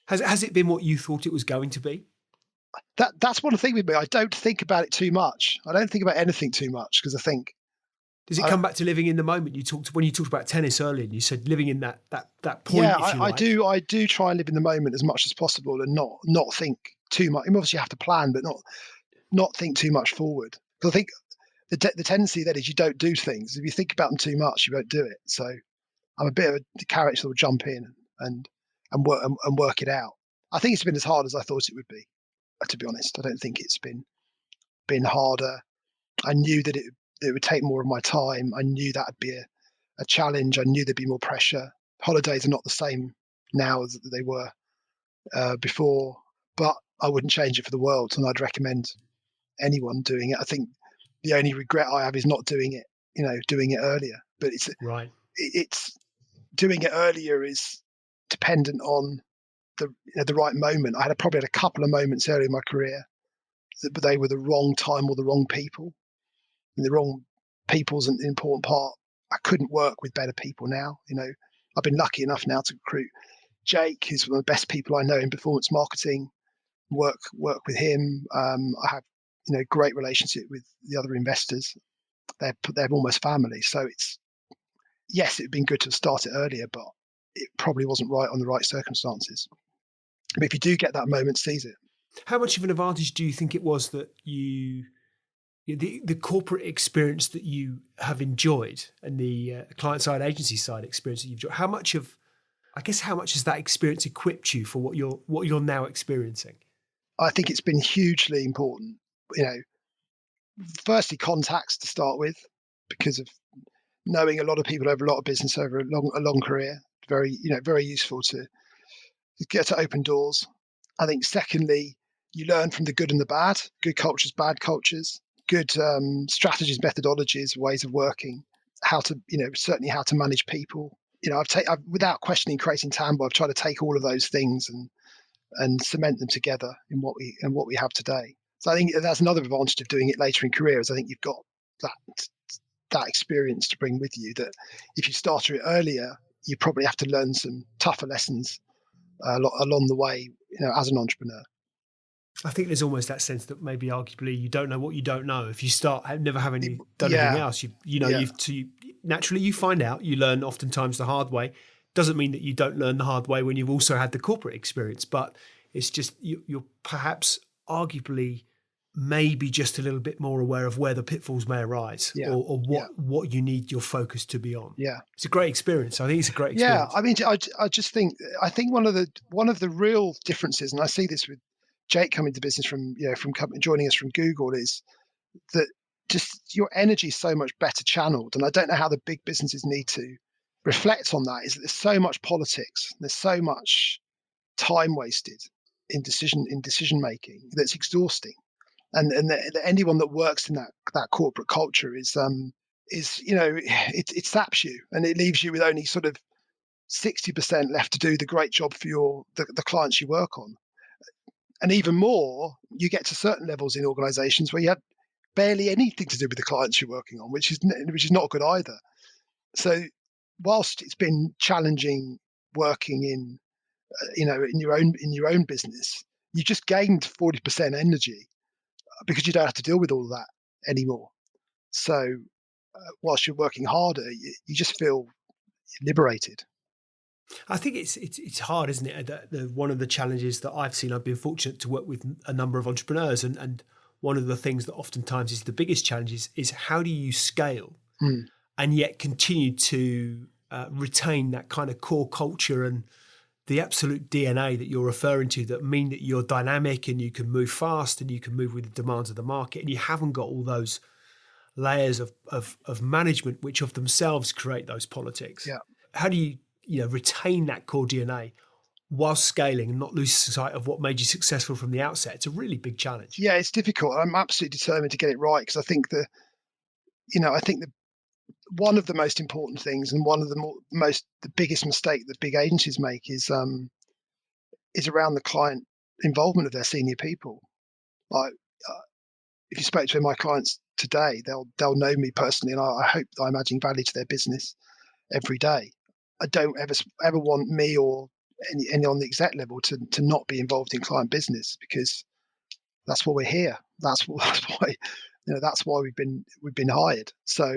Has it been what you thought it was going to be? That's one thing with me. I don't think about it too much. I don't think about anything too much, because I think. Does it come back to living in the moment? When you talked about tennis earlier, and you said living in that point. Yeah, I do try and live in the moment as much as possible, and not think too much. I mean, obviously you have to plan, but not think too much forward. Because I think the tendency then is you don't do things. If you think about them too much, you won't do it. So I'm a bit of a character that will jump in and work it out. I think it's been as hard as I thought it would be, to be honest. I don't think it's been harder. I knew that it would take more of my time. I knew that would be a challenge. I knew there'd be more pressure. Holidays are not the same now as they were before, but I wouldn't change it for the world, and I'd recommend anyone doing it. I think the only regret I have is not doing it, doing it earlier. But it's right. It's doing it earlier is dependent on the right moment. I probably had a couple of moments early in my career, but they were the wrong time or the wrong people. And the wrong people's an important part. I couldn't work with better people now. I've been lucky enough now to recruit Jake, who's one of the best people I know in performance marketing. Work with him. I have great relationship with the other investors. They're almost family. So it'd been good to start it earlier, but it probably wasn't right on the right circumstances. But if you do get that moment, seize it. How much of an advantage do you think it was that the corporate experience that you have enjoyed and the client side, agency side experience that you've enjoyed? How much of I guess how much has that experience equipped you for what you're now experiencing? I think it's been hugely important. You know, firstly, contacts to start with, because of knowing a lot of people over a lot of business over a long career. Very useful to get to open doors. I think secondly, you learn from the good and the bad, good cultures, bad cultures, good strategies, methodologies, ways of working, how to, certainly how to manage people. I've without questioning creating Tambo, I've tried to take all of those things and cement them together in what we have today. So I think that's another advantage of doing it later in career, is I think you've got that experience to bring with you, that if you started it earlier, you probably have to learn some tougher lessons along the way, as an entrepreneur. I think there's almost that sense that maybe arguably you don't know what you don't know. If you start never having done anything Yeah, else, yeah, naturally you find out, you learn oftentimes the hard way. Doesn't mean that you don't learn the hard way when you've also had the corporate experience, but it's just you're perhaps arguably maybe just a little bit more aware of where the pitfalls may arise, yeah, or yeah, what you need your focus to be on. yeah. It's a great experience. I think it's a great Yeah, experience. I mean, I just think one of the real differences, and I see this with Jake coming to business from joining us from Google, is that just your energy is so much better channeled. And I don't know how the big businesses need to reflect on that. Is that there's so much politics, there's so much time wasted in decision making that's exhausting. And anyone that works in that corporate culture is it saps you, and it leaves you with only sort of 60% left to do the great job for the clients you work on. And even more, you get to certain levels in organizations where you have barely anything to do with the clients you're working on, which is not good either. So whilst it's been challenging working in your own business, you just gained 40% energy because you don't have to deal with all of that anymore. So whilst you're working harder, you just feel liberated. I think it's hard, isn't it? One of the challenges that I've seen, I've been fortunate to work with a number of entrepreneurs, and one of the things that oftentimes is the biggest challenge is how do you scale Mm, and yet continue to retain that kind of core culture and the absolute DNA that you're referring to, that mean that you're dynamic and you can move fast and you can move with the demands of the market, and you haven't got all those layers of management which of themselves create those politics. yeah. How do you retain that core DNA while scaling and not lose sight of what made you successful from the outset? It's a really big challenge. Yeah, it's difficult. I'm absolutely determined to get it right, because I think the one of the most important things, and one of the biggest mistake that big agencies make is around the client involvement of their senior people. Like, if you spoke to my clients today, they'll know me personally, and I hope that I'm adding value to their business every day. I don't ever want me or any on the exec level to not be involved in client business, because that's why we're here. That's why we've been hired. So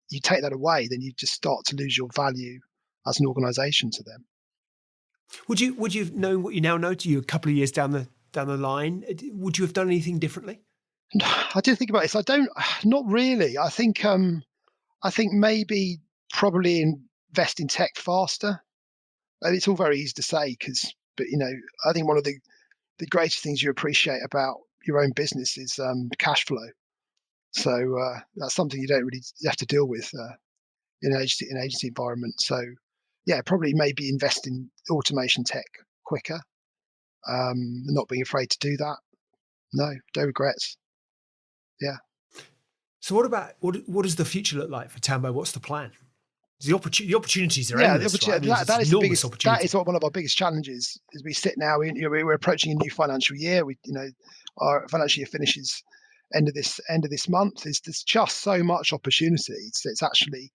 you take that away, then you just start to lose your value as an organization to them. Would you have known what you now know to you a couple of years down the line? Would you have done anything differently? I did think about this. I don't, not really. I think maybe probably invest in tech faster. And it's all very easy to say, but I think one of the greatest things you appreciate about your own business is cash flow. So that's something you don't really have to deal with in an agency environment. So yeah, probably maybe invest in automation tech quicker. Not being afraid to do that. No, no regrets. Yeah. So what does the future look like for Tambo? What's the plan? The opportunities are Yeah, the endless, right? I opportunity, mean, it's that is the enormous biggest. That is opportunity. one of our biggest challenges. As we sit now, we're approaching a new financial year. Our financial year finishes end of this month. There's just so much opportunity. It's actually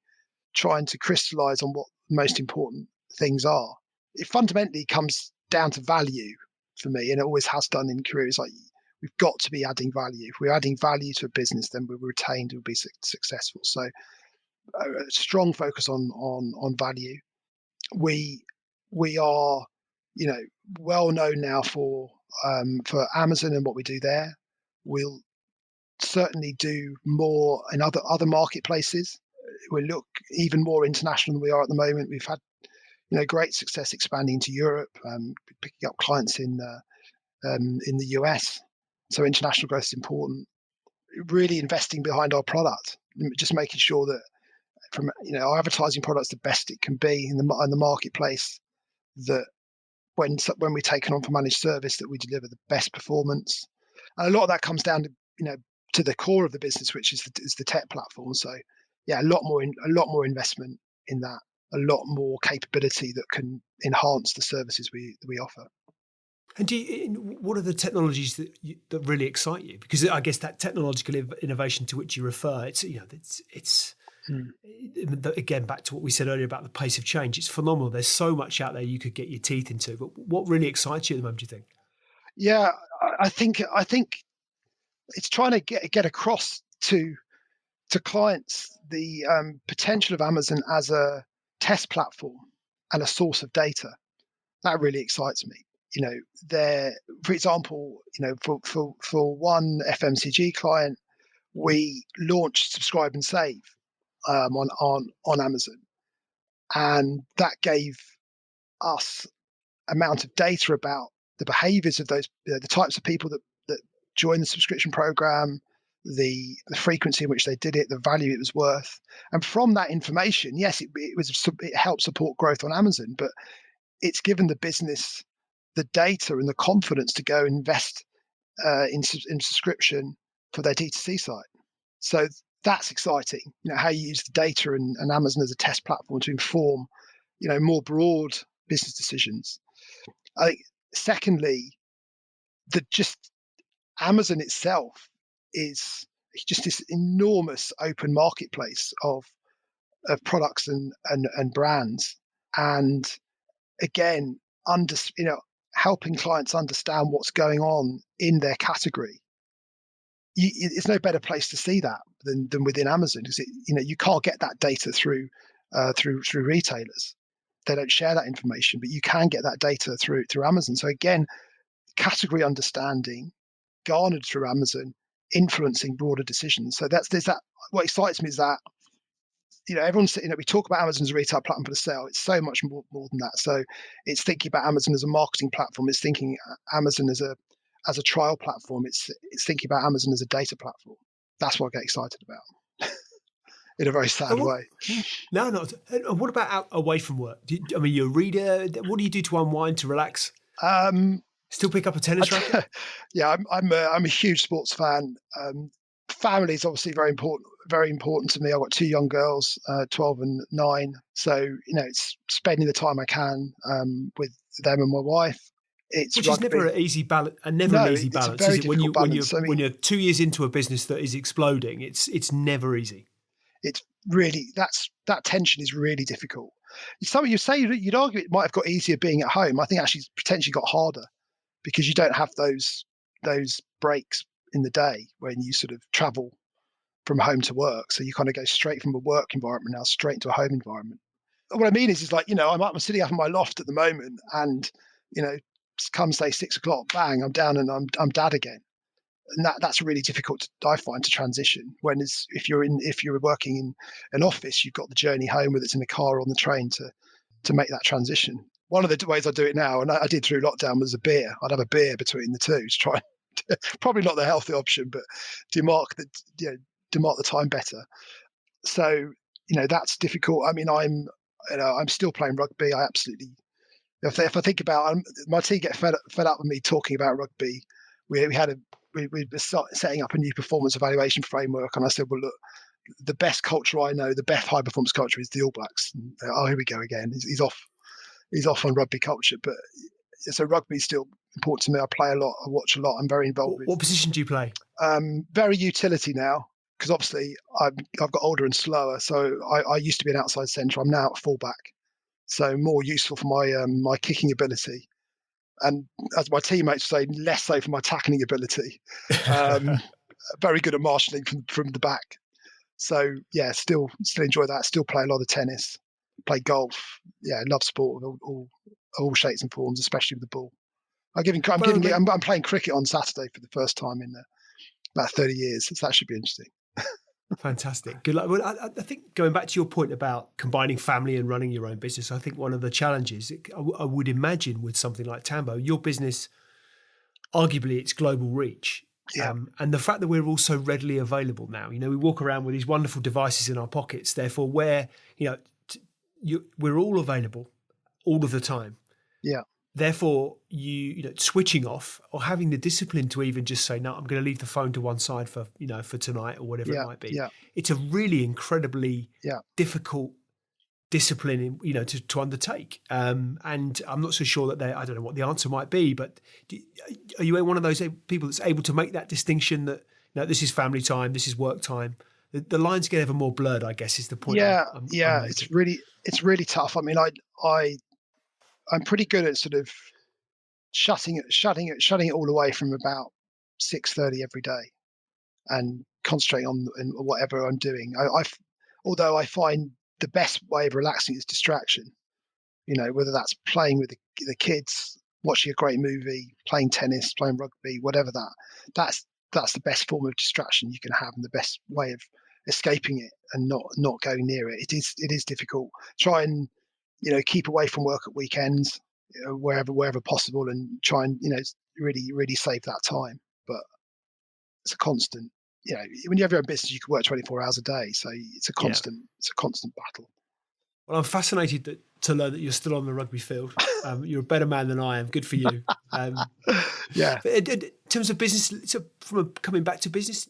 trying to crystallize on what the most important things are. It fundamentally comes down to value for me, and it always has done in careers. Like, we've got to be adding value. If we're adding value to a business, then we're retained and we'll be successful. So a strong focus on value. We are, well known now for Amazon and what we do there. We'll certainly do more in other marketplaces. We look even more international than we are at the moment. We've had great success expanding to Europe, picking up clients in the US. So international growth is important. Really investing behind our product, just making sure that from our advertising product's the best it can be in the marketplace. That when we're taken on for managed service, that we deliver the best performance. And a lot of that comes down to the core of the business, which is the tech platform. So yeah, a lot more investment in that, a lot more capability that can enhance the services we offer. And what are the technologies that really excite you? Because I guess that technological innovation to which you refer, it's again, back to what we said earlier about the pace of change. It's phenomenal. There's so much out there you could get your teeth into. But what really excites you at the moment, do you think? Yeah, I think it's trying to get across to clients the potential of Amazon as a test platform and a source of data. That really excites me. For example, for one FMCG client, we launched Subscribe and Save on Amazon, and that gave us amount of data about the behaviours of those, the types of people that join the subscription program, the frequency in which they did it, the value it was worth, and from that information, yes, it helped support growth on Amazon, but it's given the business the data and the confidence to go invest in subscription for their D2C site. So that's exciting. How you use the data and Amazon as a test platform to inform, more broad business decisions. I think, secondly, just Amazon itself is just this enormous open marketplace of products and brands, and again, helping clients understand what's going on in their category. It's no better place to see that than within Amazon, because you can't get that data through retailers. They don't share that information, but you can get that data through Amazon. So again, category understanding garnered through Amazon, influencing broader decisions. So there's that. What excites me is that everyone's, we talk about Amazon as a retail platform for the sale. It's so much more than that. So it's thinking about Amazon as a marketing platform. It's thinking Amazon as a trial platform. It's thinking about Amazon as a data platform. That's what I get excited about in a very sad way. No, not. And what about away from work? You're a reader. What do you do to unwind, to relax? Still pick up a tennis racket? Yeah, I'm a huge sports fan. Family is obviously very important to me. I've got two young girls, 12 and 9. So, it's spending the time I can with them and my wife. Which is never an easy balance, an easy balance, is it? When you're 2 years into a business that is exploding, it's never easy. It's really, that tension is really difficult. You say you'd argue it might have got easier being at home. I think actually it's potentially got harder, because you don't have those breaks in the day when you sort of travel from home to work. So you kind of go straight from a work environment now straight into a home environment. What I mean is like, I'm sitting up in my loft at the moment, and come say 6 o'clock, bang, I'm down and I'm dad again. And that's really difficult, I find, to transition. If you're working in an office, you've got the journey home, whether it's in the car or on the train, to make that transition. One of the ways I do it now, and I did through lockdown, was a beer. I'd have a beer between the two to try. Probably not the healthy option, but demark the time better. So that's difficult. I mean, I'm still playing rugby. I absolutely. If I think about my team, get fed up with me talking about rugby. We were setting up a new performance evaluation framework, and I said, well, look, the best culture I know, the best high performance culture, is the All Blacks. And, here we go again. He's off on rugby culture, but so rugby is still important to me. I play a lot. I watch a lot. I'm very involved with. What position do you play? Very utility now, because obviously I've got older and slower. So I used to be an outside centre. I'm now at fullback, so more useful for my kicking ability, and as my teammates say, less so for my tackling ability. Very good at marshalling from the back. So yeah, still enjoy that. Still play a lot of tennis, play golf. Yeah, love sport of all shapes and forms, especially with the ball. I'm playing cricket on Saturday for the first time in about 30 years. So that should be interesting. Fantastic. Good luck. Well, I think going back to your point about combining family and running your own business, I think one of the challenges, I would imagine with something like Tambo, your business, arguably its global reach. Yeah, And the fact that we're all so readily available now, we walk around with these wonderful devices in our pockets. Therefore, we're all available all of the time. yeah, Therefore, switching off or having the discipline to even just say, no, I'm going to leave the phone to one side for tonight or whatever it yeah, might be. yeah, It's a really incredibly yeah. difficult discipline, to undertake. And I'm not so sure that I don't know what the answer might be, but are you one of those people that's able to make that distinction that, this is family time, this is work time? The lines get ever more blurred, I guess, is the point Yeah, I'm yeah, making. it's really tough. I mean, I'm pretty good at sort of shutting it all away from about 6:30 every day and concentrating on whatever I'm doing. Although I find the best way of relaxing is distraction. Whether that's playing with the kids, watching a great movie, playing tennis, playing rugby, whatever that's the best form of distraction you can have and the best way of escaping it and not going near it. It is difficult. Try and keep away from work at weekends, wherever possible, and try and really save that time. But it's a constant. When you have your own business, you can work 24 hours a day, so Yeah. it's a constant battle. Well, I'm fascinated to learn that you're still on the rugby field. You're a better man than I am. Good for you. Yeah. But in terms of business, so coming back to business,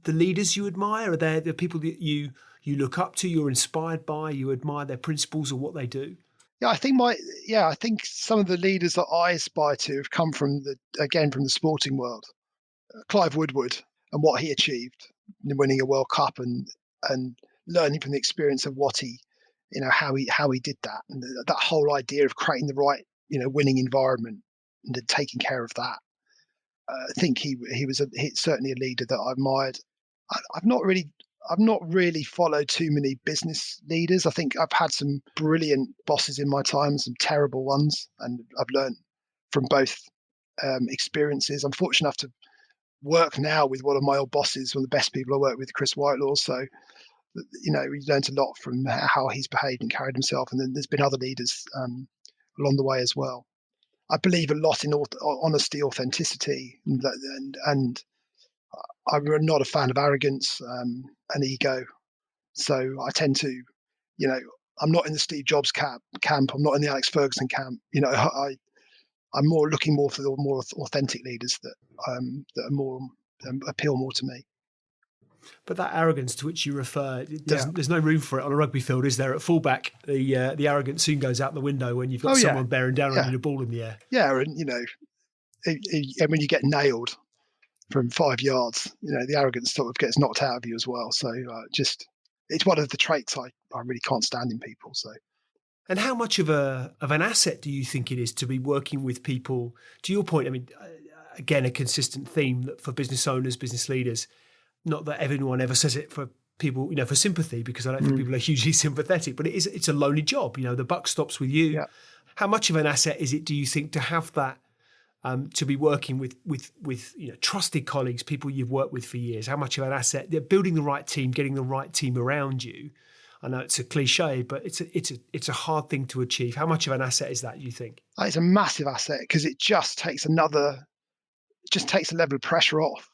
the leaders you admire, are there the people that you look up to, you're inspired by, you admire their principles or what they do? Yeah, I think some of the leaders that I aspire to have come from the sporting world. Clive Woodward and what he achieved in winning a World Cup and learning from the experience of what how he did that, and that whole idea of creating the right winning environment and then taking care of that. I think he was certainly a leader that I admired. I've not really followed too many business leaders. I think I've had some brilliant bosses in my time, some terrible ones, and I've learned from both experiences. I'm fortunate enough to work now with one of my old bosses, one of the best people I work with, Chris Whitelaw. So, we learned a lot from how he's behaved and carried himself. And then there's been other leaders along the way as well. I believe a lot in honesty, authenticity, and I'm not a fan of arrogance and ego. So I tend to, I'm not in the Steve Jobs camp. I'm not in the Alex Ferguson camp. I'm looking more for the more authentic leaders that are more appeal more to me. But that arrogance to which you refer, Yeah. there's no room for it on a rugby field, is there? At fullback, the arrogance soon goes out the window when you've got Oh yeah. someone bearing down on Yeah. you, the ball in the air. Yeah. And and when you get nailed from 5 yards, the arrogance sort of gets knocked out of you as well. So it's one of the traits I really can't stand in people. So. And how much of an asset do you think it is to be working with people? To your point, I mean, again, a consistent theme that for business owners, business leaders. Not that everyone ever says it for people, for sympathy, because I don't think people are hugely sympathetic. But it's a lonely job. The buck stops with you. Yeah. How much of an asset is it, do you think, to have that? To be working with trusted colleagues, people you've worked with for years. How much of an asset? They're building the right team, getting the right team around you. I know it's a cliche, but it's a hard thing to achieve. How much of an asset is that, you think? It's a massive asset because it just takes a level of pressure off,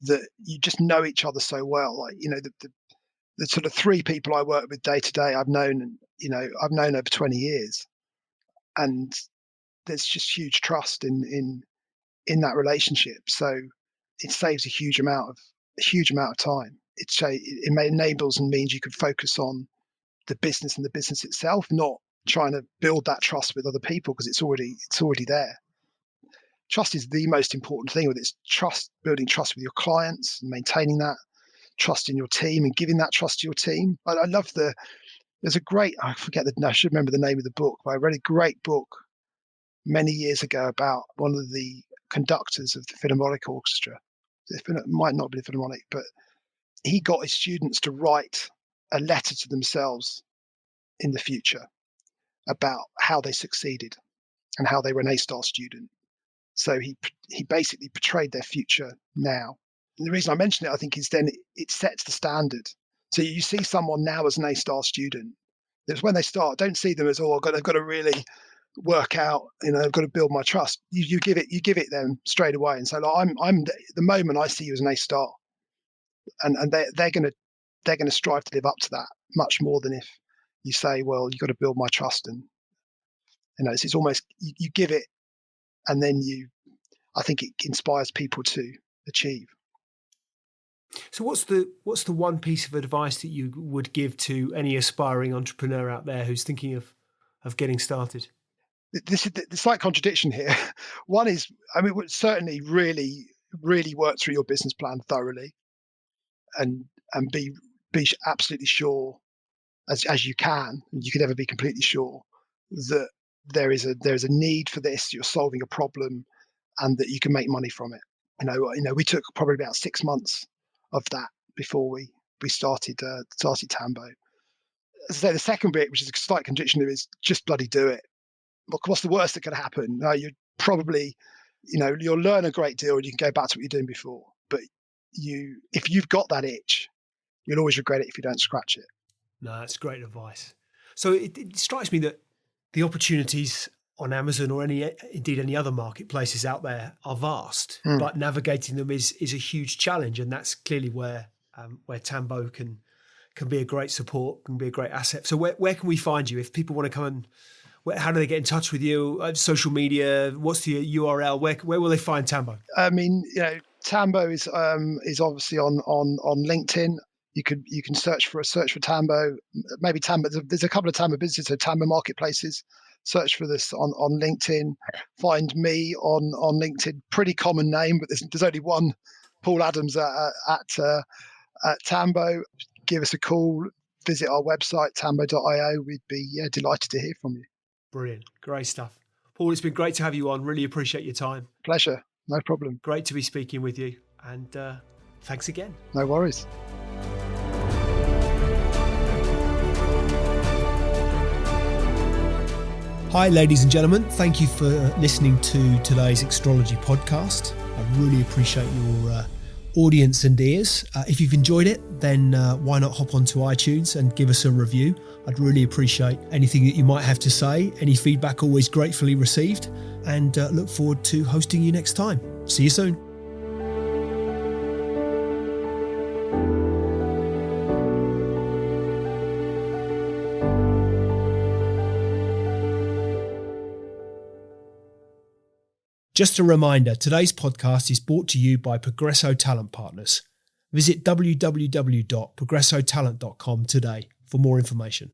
that you just know each other so well. Like, the sort of three people I work with day to day, I've known over 20 years, and there's just huge trust in that relationship. So it saves a huge amount of time. It enables and means you can focus on the business and the business itself, not trying to build that trust with other people because it's already there. Trust is the most important thing. With it's building trust with your clients, and maintaining that trust in your team, and giving that trust to your team. I love there's a great, I should remember the name of the book, but I read a great book many years ago about one of the conductors of the Philharmonic Orchestra. It might not be the Philharmonic, but he got his students to write a letter to themselves in the future about how they succeeded and how they were an A-star student. So he basically portrayed their future now, And the reason I mention it, I think, is then it sets the standard. So you see someone now as an A-star student. That's when they start. Don't see them as, oh, I've got to really work out. I've got to build my trust. You give it them straight away, and say, like, I'm the moment I see you as an A-star, and they're gonna strive to live up to that much more than if you say, well, you've got to build my trust, and it's almost you give it, and then I think it inspires people to achieve. So what's the one piece of advice that you would give to any aspiring entrepreneur out there who's thinking of getting started? This is the slight contradiction here. One is, certainly really, really work through your business plan thoroughly, and be absolutely sure as you can. You can never be completely sure that there's a need for this. You're solving a problem, and that you can make money from it. We took probably about 6 months of that before we started Tambo. As I say, the second bit, which is a slight contradiction, is just bloody do it. What's the worst that could happen? You'd probably, you'll learn a great deal and you can go back to what you're doing before. But if you've got that itch, you'll always regret it if you don't scratch it. No, that's great advice. So it strikes me that the opportunities on Amazon or indeed any other marketplaces out there are vast, but navigating them is a huge challenge, and that's clearly where Tambo can be a great support, can be a great asset. So where can we find you if people want to come and? How do they get in touch with you? Social media? What's the URL? Where will they find Tambo? Tambo is obviously on LinkedIn. You can search for Tambo. Maybe Tambo. There's a couple of Tambo businesses, so Tambo marketplaces. Search for this on LinkedIn. Find me on LinkedIn. Pretty common name, but there's only one Paul Adams at Tambo. Give us a call. Visit our website tambo.io. We'd be delighted to hear from you. Brilliant. Great stuff. Paul, it's been great to have you on. Really appreciate your time. Pleasure. No problem. Great to be speaking with you. And thanks again. No worries. Hi, ladies and gentlemen. Thank you for listening to today's Extrology podcast. I really appreciate your audience and ears. If you've enjoyed it, then why not hop onto iTunes and give us a review? I'd really appreciate anything that you might have to say. Any feedback always gratefully received, and look forward to hosting you next time. See you soon. Just a reminder, today's podcast is brought to you by Progresso Talent Partners. Visit www.progressotalent.com today for more information.